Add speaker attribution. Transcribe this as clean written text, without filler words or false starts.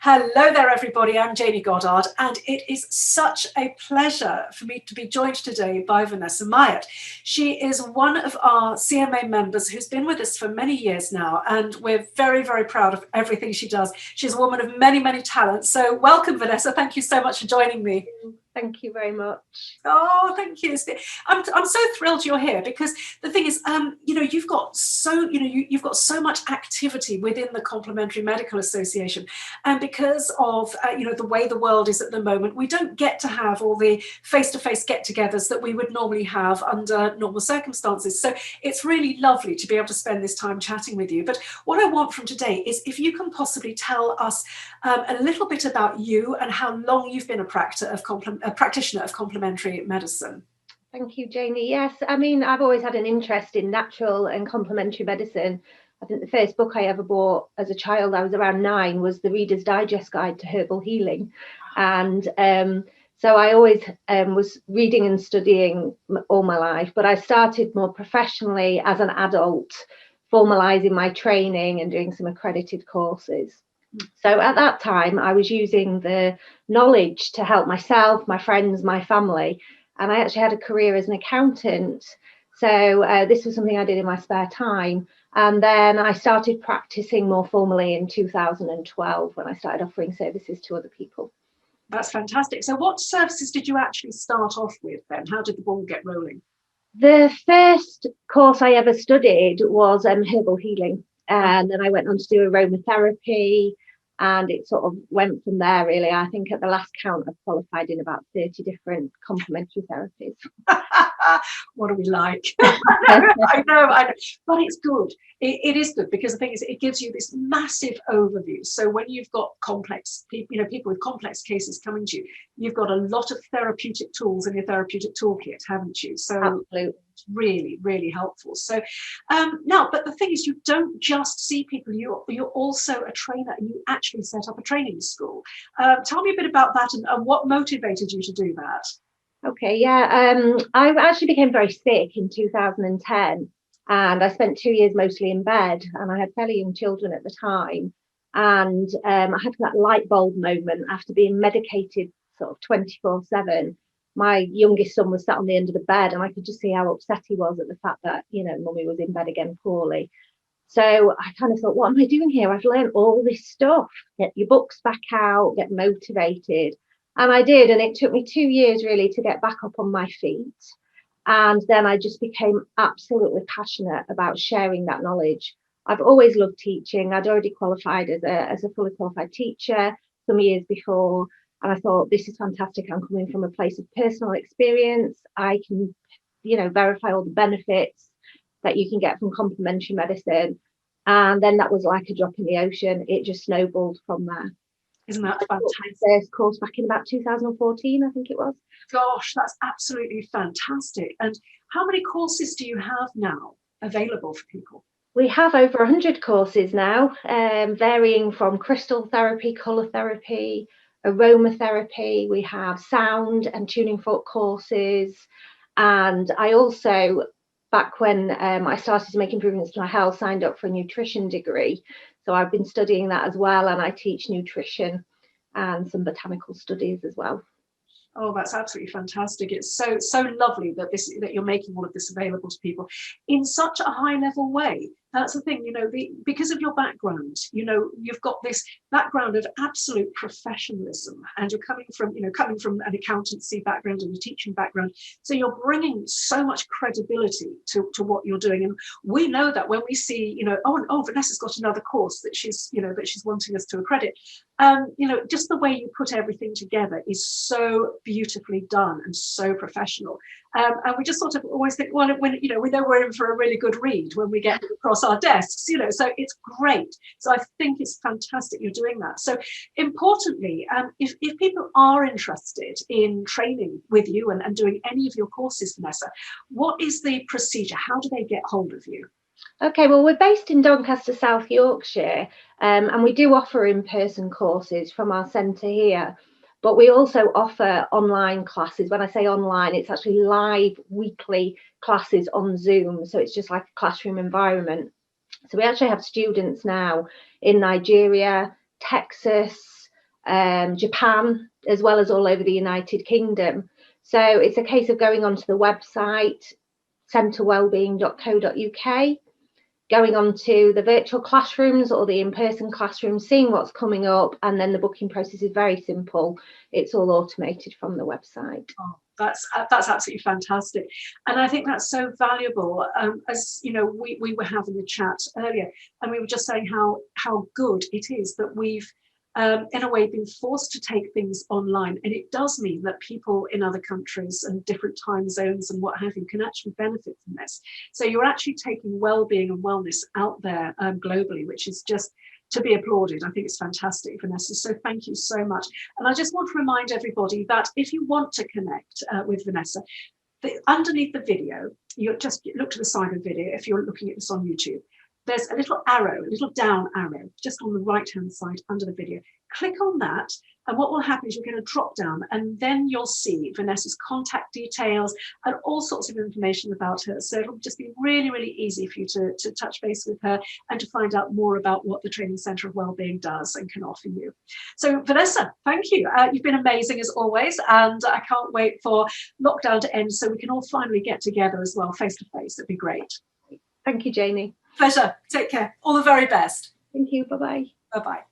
Speaker 1: Hello there, everybody. I'm Janie Goddard, and it is such a pleasure for me to be joined today by Vanessa Myatt. She is one of our CMA members who's been with us for many years now, and we're very, very proud of everything she does. She's a woman of many, many talents. So welcome, Vanessa. Thank you so much for joining me.
Speaker 2: Thank you very much.
Speaker 1: Oh, thank you. I'm so thrilled you're here, because the thing is, you've got so much activity within the Complementary Medical Association, and because of the way the world is at the moment, we don't get to have all the face-to-face get-togethers that we would normally have under normal circumstances. So it's really lovely to be able to spend this time chatting with you. But what I want from today is if you can possibly tell us a little bit about you and how long you've been a practitioner of complementary medicine.
Speaker 2: Thank you, Janie. Yes, I mean, I've always had an interest in natural and complementary medicine. I think the first book I ever bought as a child, I was around 9, was the Reader's Digest Guide to Herbal Healing. And so I always was reading and studying all my life, but I started more professionally as an adult, formalising my training and doing some accredited courses. So at that time, I was using the knowledge to help myself, my friends, my family, and I actually had a career as an accountant. So this was something I did in my spare time. And then I started practicing more formally in 2012 when I started offering services to other people.
Speaker 1: That's fantastic. So what services did you actually start off with then? How did the ball get rolling?
Speaker 2: The first course I ever studied was herbal healing. And then I went on to do aromatherapy. And it sort of went from there, really. I think at the last count, I've qualified in about 30 different complementary therapies.
Speaker 1: What do we like? I know, but it's good. It is good, because the thing is, it gives you this massive overview. So when you've got complex people, people with complex cases coming to you, you've got a lot of therapeutic tools in your therapeutic toolkit, haven't you? So
Speaker 2: absolutely.
Speaker 1: It's really, really helpful. So now, but the thing is, you don't just see people, you're also a trainer, and you actually set up a training school. Tell me a bit about that, and what motivated you to do that?
Speaker 2: Okay, yeah, I actually became very sick in 2010, and I spent 2 years mostly in bed, and I had fairly young children at the time, and I had that light bulb moment after being medicated sort of 24/7. My youngest son was sat on the end of the bed, and I could just see how upset he was at the fact that, mummy was in bed again poorly. So I kind of thought, what am I doing here? I've learned all this stuff. Get your books back out, get motivated. And I did, and it took me 2 years really to get back up on my feet. And then I just became absolutely passionate about sharing that knowledge. I've always loved teaching. I'd already qualified as a fully qualified teacher some years before. And I thought, this is fantastic. I'm coming from a place of personal experience. I can, verify all the benefits that you can get from complementary medicine. And then that was like a drop in the ocean. It just snowballed from there.
Speaker 1: Isn't that fantastic?
Speaker 2: First course back in about 2014, I think it was.
Speaker 1: Gosh, that's absolutely fantastic. And how many courses do you have now available for people?
Speaker 2: We have over 100 courses now, varying from crystal therapy, colour therapy, aromatherapy. We have sound and tuning fork courses. And I also, back when I started to make improvements to my health, signed up for a nutrition degree. So I've been studying that as well, and I teach nutrition and some botanical studies as well.
Speaker 1: Oh, that's absolutely fantastic. It's so lovely that you're making all of this available to people in such a high level way. That's the thing, because of your background, you've got this background of absolute professionalism, and you're coming from an accountancy background and a teaching background. So you're bringing so much credibility to what you're doing. And we know that when we see, Vanessa's got another course that she's wanting us to accredit. Just the way you put everything together is so beautifully done and so professional. And we just sort of always think, well, we know we're in for a really good read when we get across our desks, so it's great. So I think it's fantastic you're doing that. So importantly, if people are interested in training with you and doing any of your courses, Vanessa, what is the procedure? How do they get hold of you?
Speaker 2: Okay, well, we're based in Doncaster, South Yorkshire, and we do offer in-person courses from our centre here. But we also offer online classes. When I say online, it's actually live weekly classes on Zoom. So it's just like a classroom environment. So we actually have students now in Nigeria, Texas, Japan, as well as all over the United Kingdom. So it's a case of going onto the website, centrewellbeing.co.uk, going on to the virtual classrooms or the in-person classrooms, seeing what's coming up, and then the booking process is very simple. It's all automated from the website.
Speaker 1: Oh, that's absolutely fantastic, and I think that's so valuable. As you know, we were having a chat earlier, and we were just saying how good it is that we've in a way been forced to take things online, and it does mean that people in other countries and different time zones and what have you can actually benefit from this. So you're actually taking well-being and wellness out there globally, which is just to be applauded. I think it's fantastic, Vanessa. So thank you so much. And I just want to remind everybody that if you want to connect with Vanessa, underneath the video, you just look to the side of the video if you're looking at this on YouTube. There's a little arrow, a little down arrow, just on the right-hand side under the video. Click on that, and what will happen is you're going to drop down, and then you'll see Vanessa's contact details and all sorts of information about her. So it'll just be really, really easy for you to touch base with her and to find out more about what the Training Centre of Wellbeing does and can offer you. So Vanessa, thank you. You've been amazing as always, and I can't wait for lockdown to end so we can all finally get together as well, face to face. It'd be great.
Speaker 2: Thank you, Janie.
Speaker 1: Pleasure. Take care. All the very best.
Speaker 2: Thank you. Bye-bye.
Speaker 1: Bye-bye.